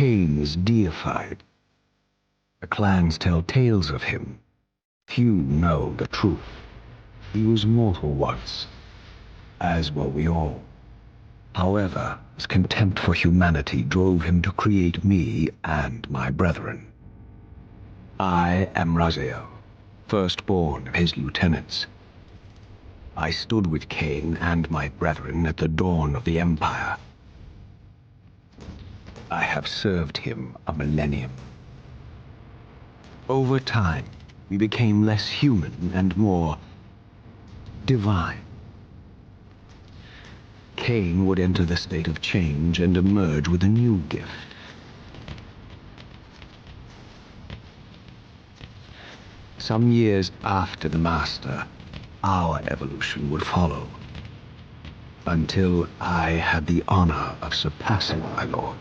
Kain is deified. The clans tell tales of him. Few know the truth. He was mortal once, as were we all. However, his contempt for humanity drove him to create me and my brethren. I am Raziel, firstborn of his lieutenants. I stood with Kain and my brethren at the dawn of the Empire. I have served him a millennium. Over time, we became less human and more divine. Kain would enter the state of change and emerge with a new gift. Some years after the Master, our evolution would follow, until I had the honor of surpassing my lord.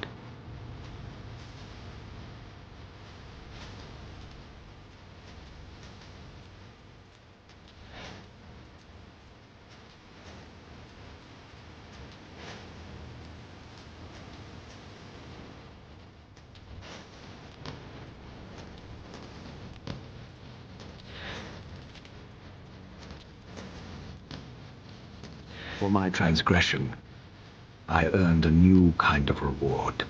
For my transgression, I earned a new kind of reward.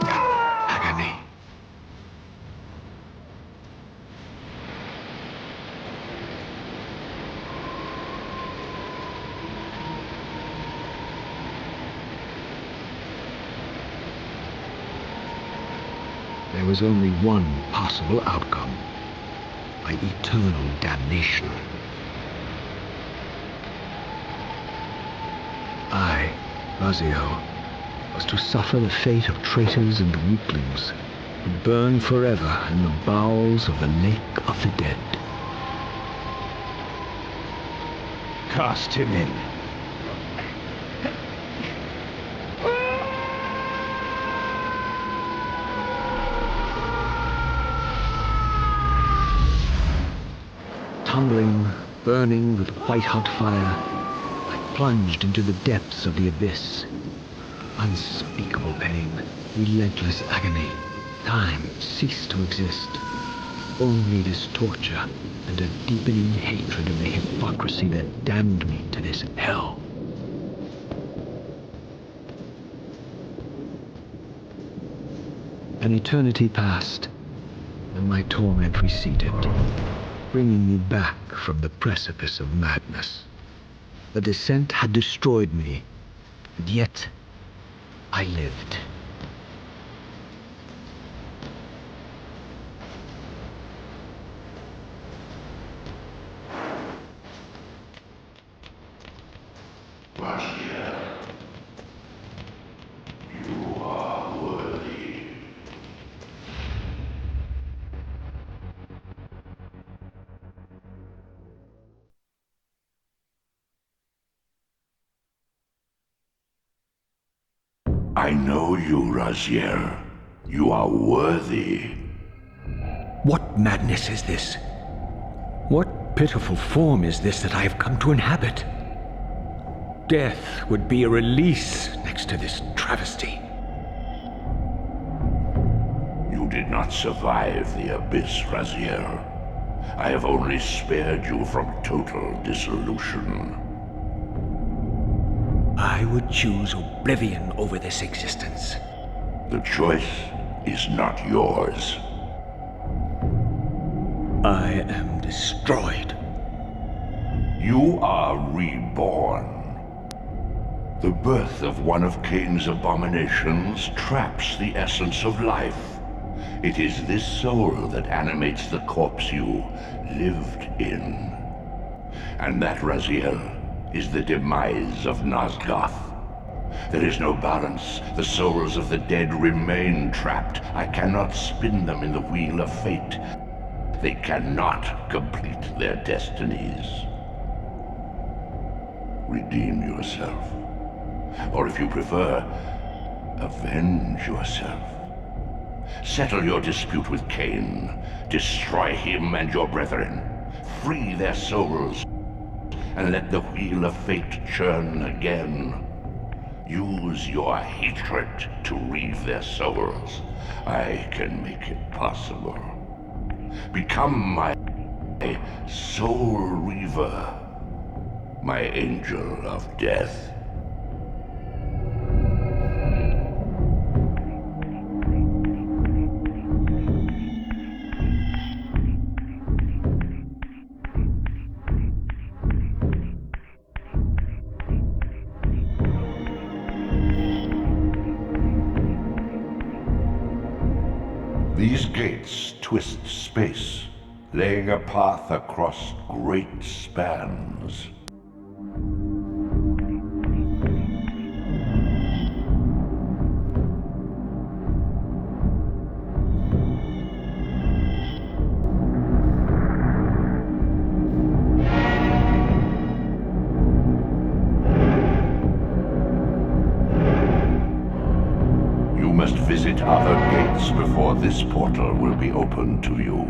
Agony. There was only one possible outcome. My eternal damnation. I, Raziel, was to suffer the fate of traitors and weaklings, to burn forever in the bowels of the lake of the dead. Cast him in. Tumbling, burning with white-hot fire, I plunged into the depths of the abyss. Unspeakable pain, relentless agony. Time ceased to exist. Only this torture and a deepening hatred of the hypocrisy that damned me to this hell. An eternity passed, and my torment receded, bringing me back from the precipice of madness. The descent had destroyed me, and yet I lived. You are worthy. I know you, Raziel. You are worthy. What madness is this? What pitiful form is this that I have come to inhabit? Death would be a release next to this travesty. You did not survive the abyss, Raziel. I have only spared you from total dissolution. I would choose oblivion over this existence. The choice is not yours. I am destroyed. You are reborn. The birth of one of Kain's abominations traps the essence of life. It is this soul that animates the corpse you lived in. And that, Raziel, is the demise of Nosgoth. There is no balance. The souls of the dead remain trapped. I cannot spin them in the wheel of fate. They cannot complete their destinies. Redeem yourself. Or if you prefer, avenge yourself. Settle your dispute with Kain. Destroy him and your brethren. Free their souls. And let the wheel of fate churn again. Use your hatred to reave their souls. I can make it possible. Become my soul Reaver, my angel of death. These gates twist space, laying a path across great spans. You must visit other gates before this portal will be open to you.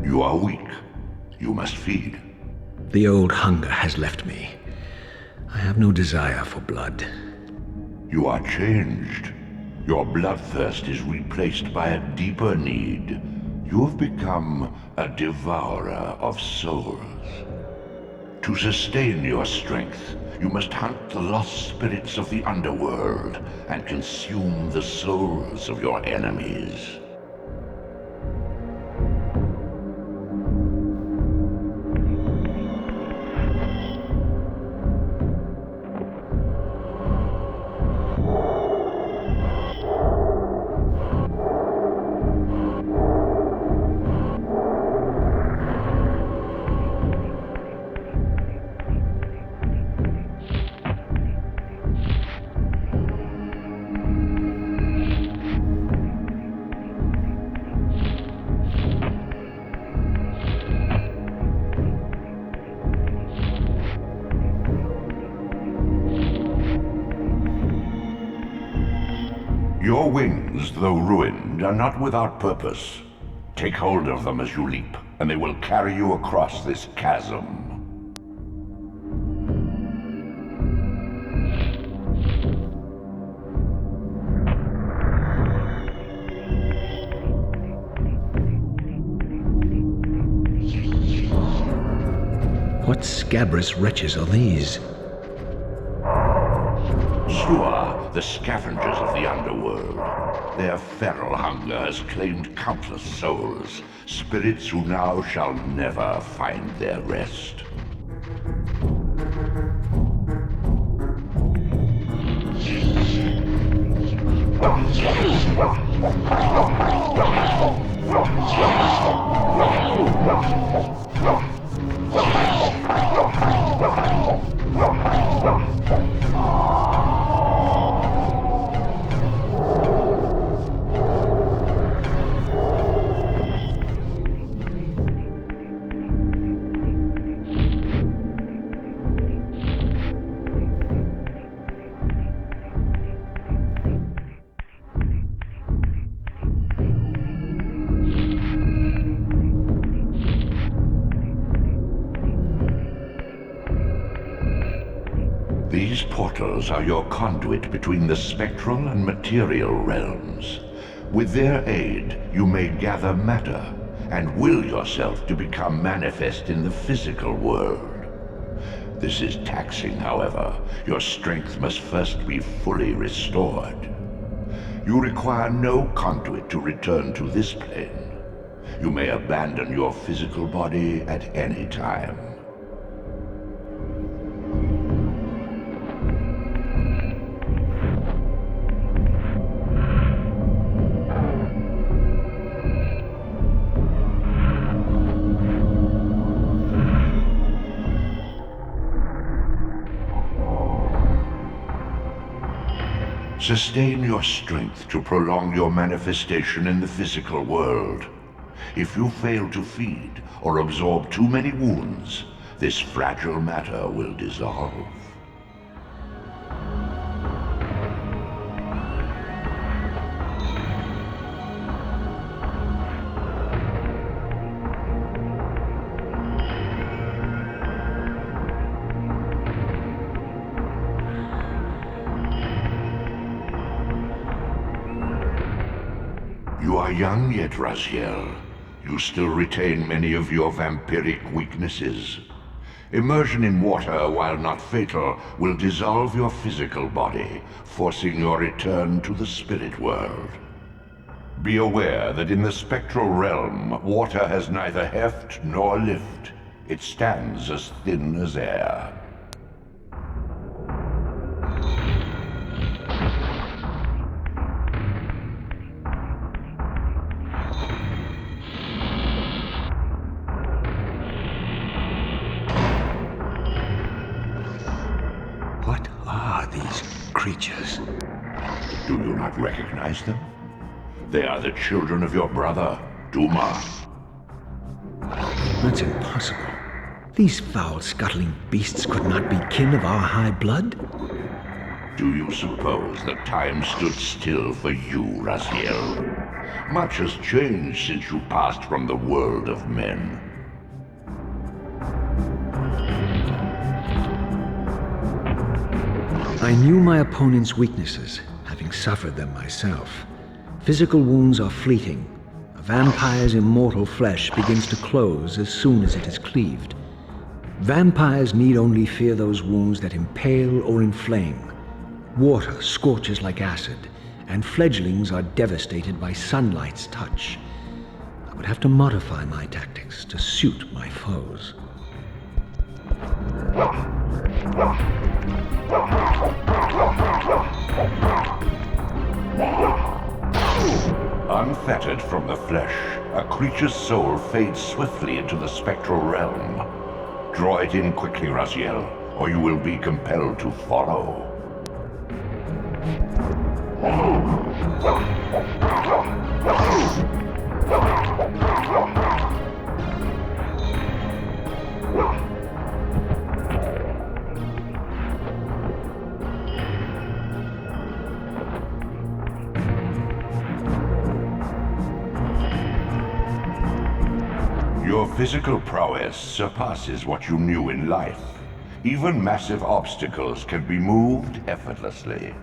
You are weak. You must feed. The old hunger has left me. I have no desire for blood. You are changed. Your bloodthirst is replaced by a deeper need. You have become a devourer of souls. To sustain your strength, you must hunt the lost spirits of the underworld and consume the souls of your enemies. Your wings, though ruined, are not without purpose. Take hold of them as you leap, and they will carry you across this chasm. What scabrous wretches are these? Sure, the scavengers of the underworld. Their feral hunger has claimed countless souls, spirits who now shall never find their rest. These portals are your conduit between the spectral and material realms. With their aid, you may gather matter and will yourself to become manifest in the physical world. This is taxing, however. Your strength must first be fully restored. You require no conduit to return to this plane. You may abandon your physical body at any time. Sustain your strength to prolong your manifestation in the physical world. If you fail to feed or absorb too many wounds, this fragile matter will dissolve. You are young yet, Raziel. You still retain many of your vampiric weaknesses. Immersion in water, while not fatal, will dissolve your physical body, forcing your return to the spirit world. Be aware that in the spectral realm, water has neither heft nor lift. It stands as thin as air. What are these creatures? Do you not recognize them? They are the children of your brother, Duma. That's impossible. These foul, scuttling beasts could not be kin of our high blood. Do you suppose that time stood still for you, Raziel? Much has changed since you passed from the world of men. I knew my opponent's weaknesses, having suffered them myself. Physical wounds are fleeting. A vampire's immortal flesh begins to close as soon as it is cleaved. Vampires need only fear those wounds that impale or inflame. Water scorches like acid, and fledglings are devastated by sunlight's touch. I would have to modify my tactics to suit my foes. Unfettered from the flesh, a creature's soul fades swiftly into the spectral realm. Draw it in quickly, Raziel, or you will be compelled to follow. Your physical prowess surpasses what you knew in life. Even massive obstacles can be moved effortlessly.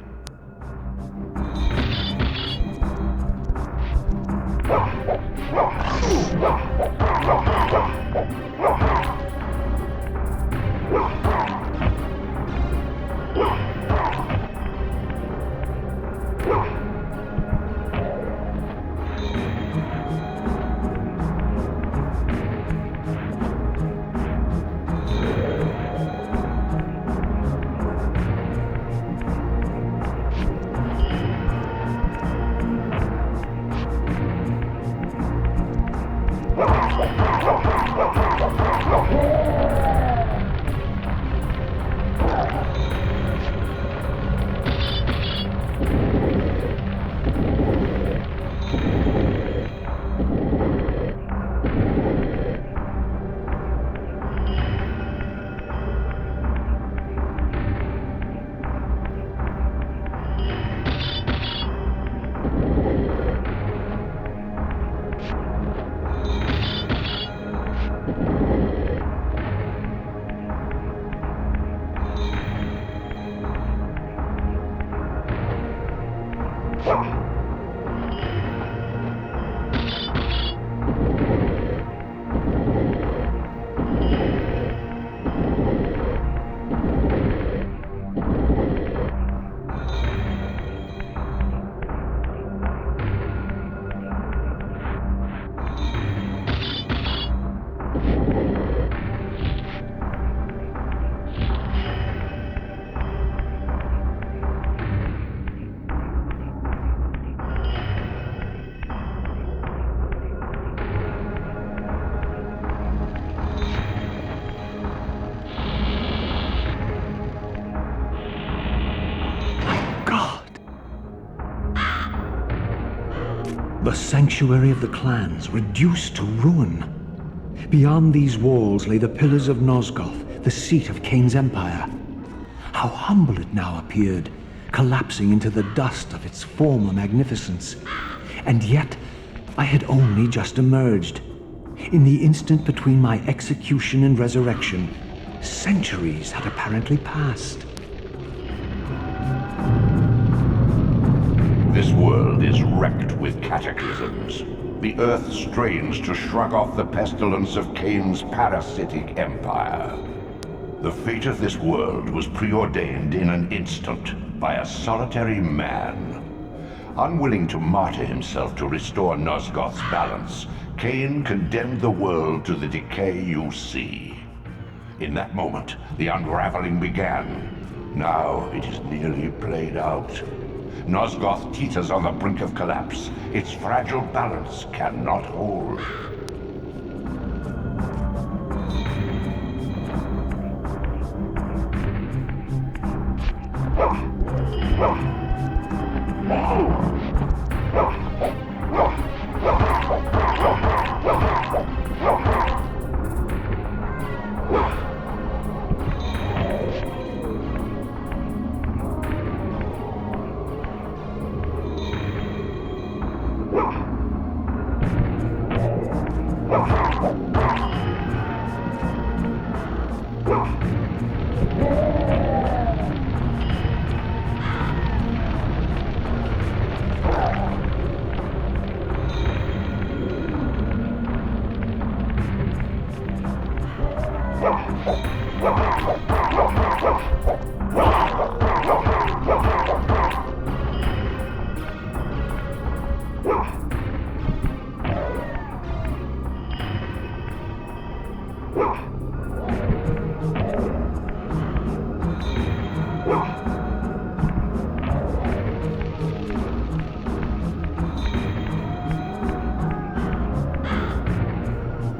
The sanctuary of the clans reduced to ruin. Beyond these walls lay the pillars of Nosgoth, the seat of Kain's empire. How humble it now appeared, collapsing into the dust of its former magnificence. And yet, I had only just emerged. In the instant between my execution and resurrection, centuries had apparently passed. This world is wrecked with cataclysms. The earth strains to shrug off the pestilence of Kain's parasitic empire. The fate of this world was preordained in an instant by a solitary man. Unwilling to martyr himself to restore Nosgoth's balance, Kain condemned the world to the decay you see. In that moment, the unraveling began. Now it is nearly played out. Nosgoth teeters on the brink of collapse. Its fragile balance cannot hold.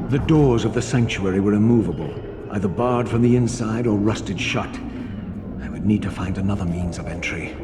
The doors of the sanctuary were immovable, either barred from the inside or rusted shut. I would need to find another means of entry.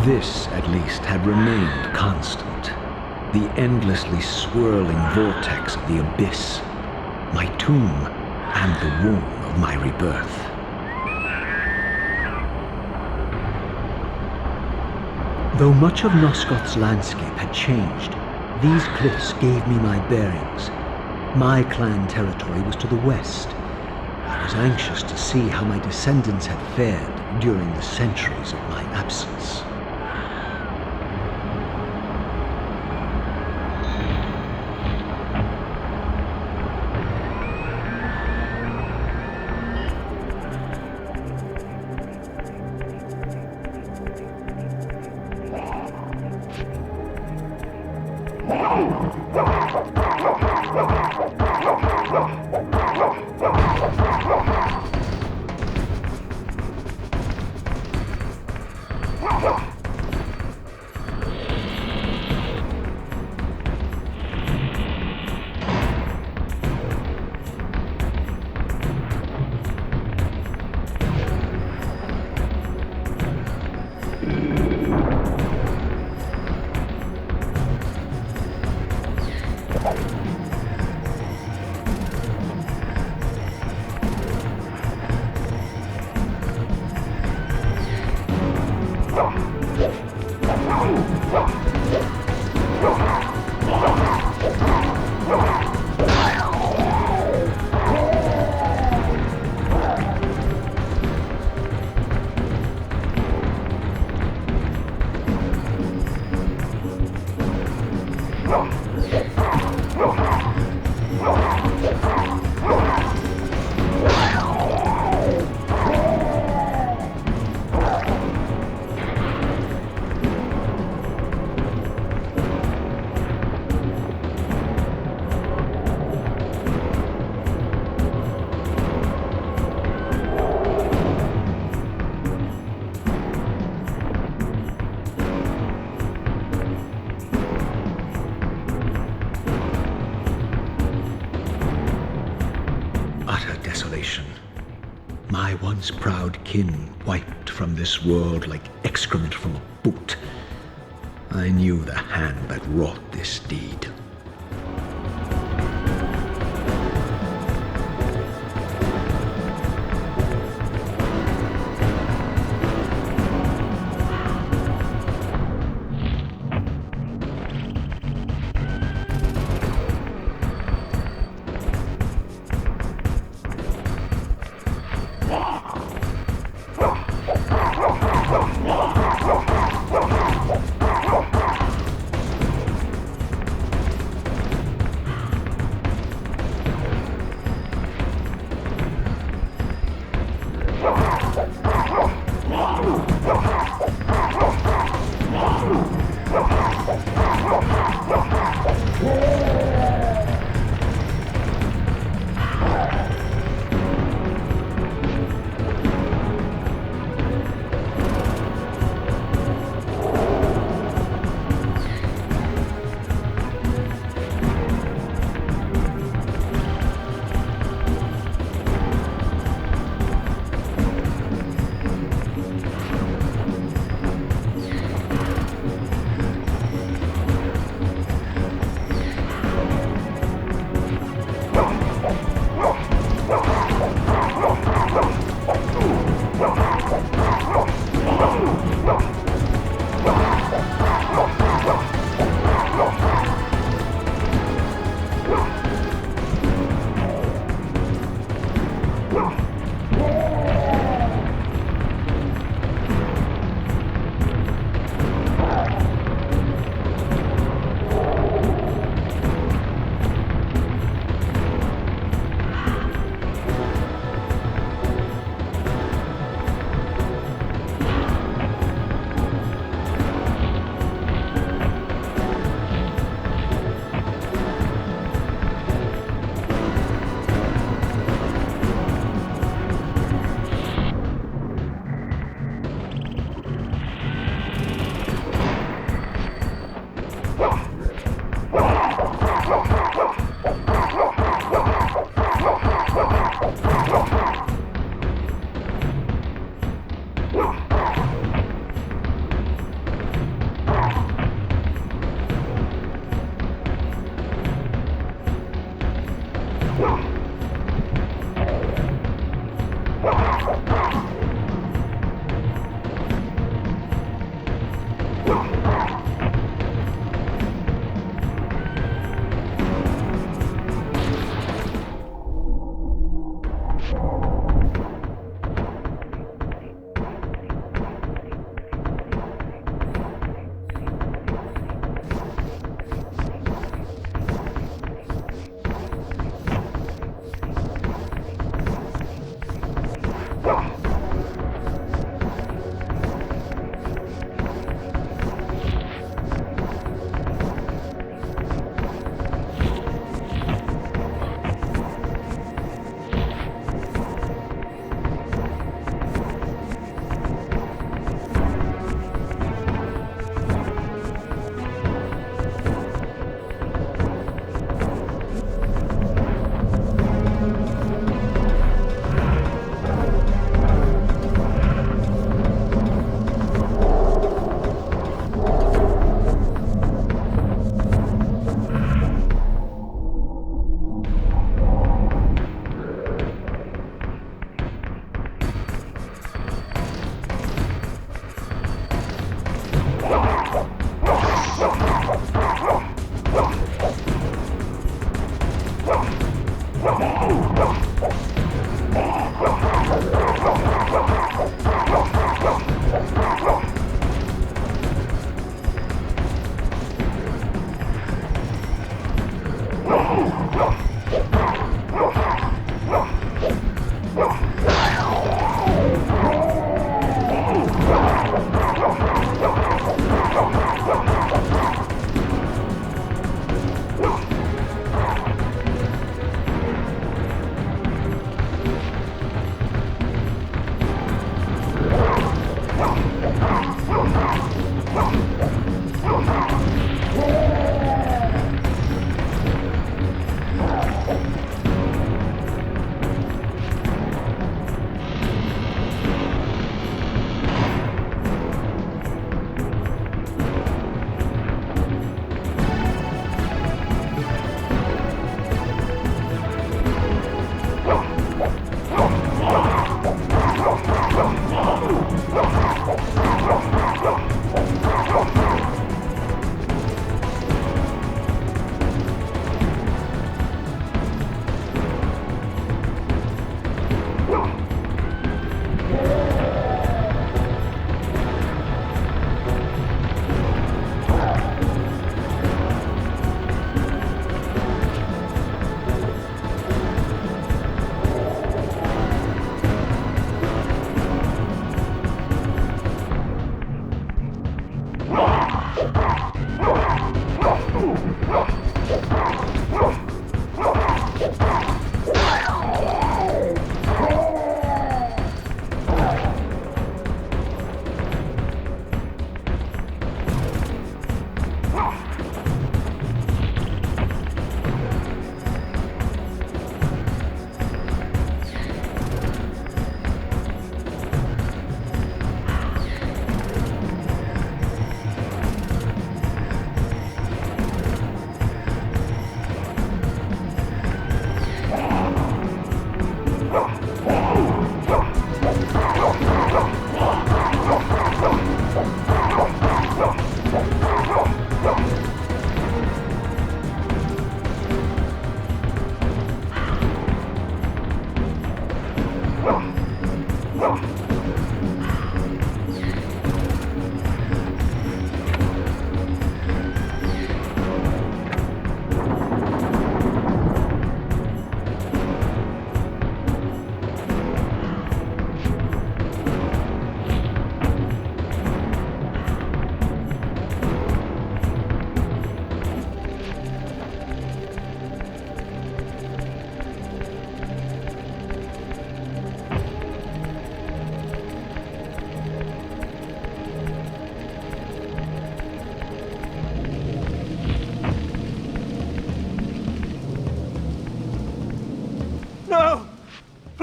This, at least, had remained constant. The endlessly swirling vortex of the abyss. My tomb and the womb of my rebirth. Though much of Nosgoth's landscape had changed, these cliffs gave me my bearings. My clan territory was to the west. I was anxious to see how my descendants had fared during the centuries of my absence. My once proud kin wiped from this world like excrement from a boot. I knew the hand that wrought this deed.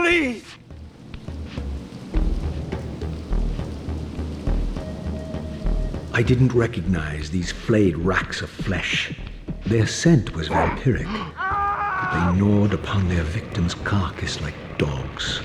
Please! I didn't recognize these flayed racks of flesh. Their scent was vampiric, but they gnawed upon their victim's carcass like dogs.